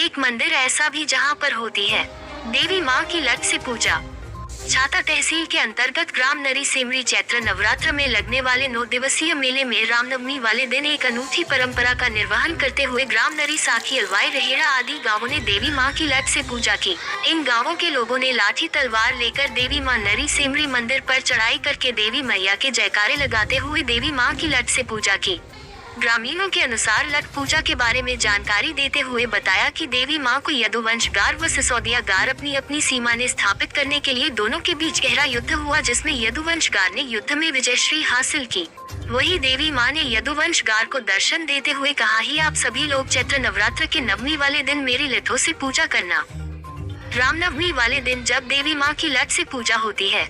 एक मंदिर ऐसा भी जहां पर होती है देवी मां की लट से पूजा। छाता तहसील के अंतर्गत ग्राम नरी सेमरी चैत्र नवरात्र में लगने वाले 9 दिवसीय मेले में रामनवमी वाले दिन एक अनूठी परंपरा का निर्वहन करते हुए ग्राम नरी, साखी, अलवाई, रहेड़ा आदि गांवों ने देवी मां की लट से पूजा की। इन गांवों के लोगों ने लाठी तलवार लेकर देवी मां नरी सेमरी मंदिर पर चढ़ाई करके देवी मैया के जयकारे लगाते हुए देवी मां की लट से पूजा की। ग्रामीणों के अनुसार लट पूजा के बारे में जानकारी देते हुए बताया कि देवी मां को यदुवंश गार व सिसोदिया गार अपनी अपनी सीमा ने स्थापित करने के लिए दोनों के बीच गहरा युद्ध हुआ, जिसमें यदुवंश गार ने युद्ध में विजयश्री हासिल की। वही देवी मां ने यदुवंश गार को दर्शन देते हुए कहा, ही आप सभी लोग चैत्र नवरात्र के नवमी वाले दिन मेरी लठों से पूजा करना। रामनवमी वाले दिन जब देवी मां की लट से पूजा होती है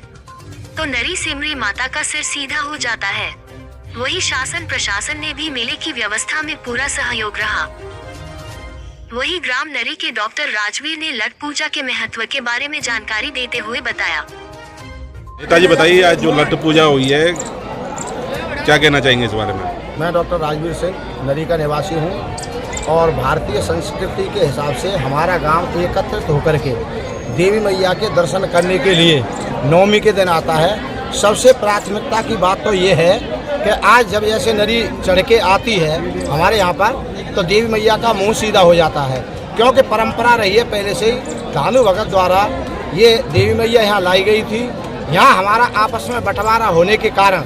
तो नरी सेमरी माता का सिर सीधा हो जाता है। वही शासन प्रशासन ने भी मेले की व्यवस्था में पूरा सहयोग रहा। वही ग्राम नरी के डॉक्टर राजवीर ने लट पूजा के महत्व के बारे में जानकारी देते हुए बताया। नेताजी बताइए, आज जो लट पूजा हुई है क्या कहना चाहेंगे इस बारे में? मैं डॉक्टर राजवीर सिंह नरी का निवासी हूँ और भारतीय संस्कृति के हिसाब से हमारा गांव एकत्रित होकर के देवी मैया के दर्शन करने के लिए नवमी के दिन आता है। सबसे प्राथमिकता की बात तो ये है कि आज जब जैसे नरी चढ़ के आती है हमारे यहाँ पर, तो देवी मैया का मुंह सीधा हो जाता है, क्योंकि परंपरा रही है पहले से ही। धानु भगत द्वारा ये देवी मैया यहाँ लाई गई थी। यहाँ हमारा आपस में बंटवारा होने के कारण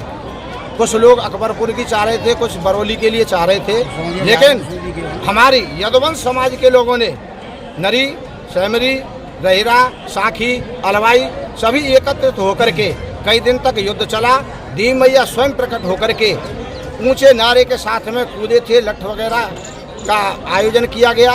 कुछ लोग अकबरपुर की चाह रहे थे, कुछ बरौली के लिए चाह रहे थे, लेकिन हमारी यदुवंश समाज के लोगों ने नरी, सेमरी, रहेड़ा, साखी, अलवाई सभी एकत्रित होकर के कई दिन तक युद्ध चला। देवी मैया स्वयं प्रकट होकर के ऊंचे नारे के साथ में कूदे थे, लठ वगैरह का आयोजन किया गया,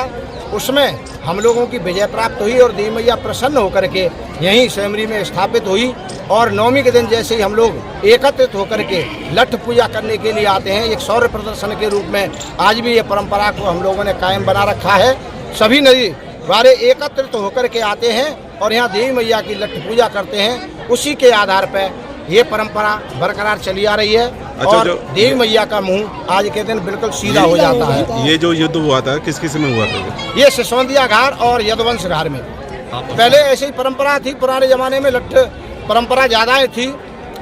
उसमें हम लोगों की विजय प्राप्त हुई और देवी मैया प्रसन्न होकर के यहीं सेमरी में स्थापित हुई। और नवमी के दिन जैसे ही हम लोग एकत्रित होकर के लठ पूजा करने के लिए आते हैं, एक शौर्य प्रदर्शन के रूप में आज भी ये परंपरा को हम लोगों ने कायम बना रखा है। सभी नदी वाले एकत्रित होकर के आते हैं और यहाँ देवी मैया की लठ पूजा करते हैं। उसी के आधार पर ये परंपरा बरकरार चली आ रही है। और देवी मैया का मुंह आज के दिन बिल्कुल सीधा हो जाता है। ये जो युद्ध हुआ था किस किस में हुआ था? ये सिसोदिया घाट और यदुवंश घाट में। पहले ऐसी परंपरा थी, पुराने जमाने में लठ परंपरा ज्यादा थी।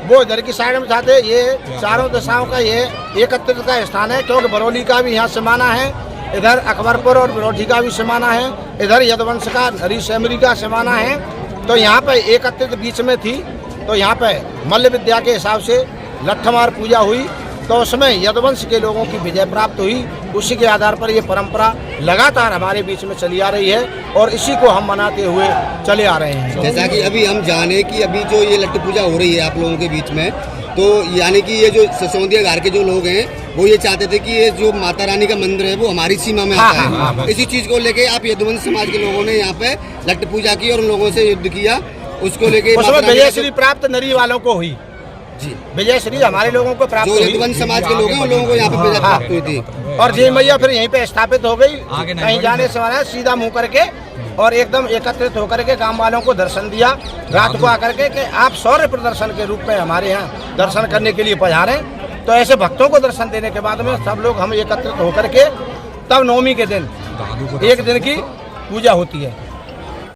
वो इधर की साइड में जाते, ये चारों दिशाओं का ये एकत्रित का स्थान है, क्योंकि बरौली का भी यहाँ समाना है, इधर अकबरपुर और बिरोठी का भी समाना है, इधर यदुवंश का नरी सेमरी का समाना है। तो यहाँ पे एकत्रित बीच में थी, तो यहाँ पे मल्ल विद्या के हिसाब से लट्ठमार पूजा हुई, तो उसमें यदुवंश के लोगों की विजय प्राप्त हुई। उसी के आधार पर ये परंपरा लगातार हमारे बीच में चली आ रही है और इसी को हम मनाते हुए चले आ रहे हैं। जैसा कि अभी हम जाने कि अभी जो ये लट्ठ पूजा हो रही है आप लोगों के बीच में, तो यानी कि ये जो सिसोदिया घाट के जो लोग हैं वो ये चाहते थे कि ये जो माता रानी का मंदिर है वो हमारी सीमा में आता है। इसी चीज को लेके आप यदुवंश समाज के लोगों ने यहाँ पे लट्ठ पूजा की और उन लोगों से युद्ध किया, उसको लेके विजयश्री प्राप्त नरी वालों को हुई जी। विजयश्री हमारे लोगों को प्राप्त हुई, यदुवंश समाज के लोग हैं उन लोगों को यहाँ पे विजय प्राप्त हुई थी। और देवी मैया फिर यहीं पे स्थापित हो गई, कहीं जाने से वाला सीधा मुंह करके और एकदम एकत्रित होकर के गांव वालों को दर्शन दिया रात को आकर के कि आप शौर्य प्रदर्शन के रूप में हमारे यहाँ दर्शन करने के लिए पधारे। तो ऐसे भक्तों को दर्शन देने के बाद में सब लोग हम एकत्रित होकर के तब नवमी के दिन एक दिन की पूजा होती है।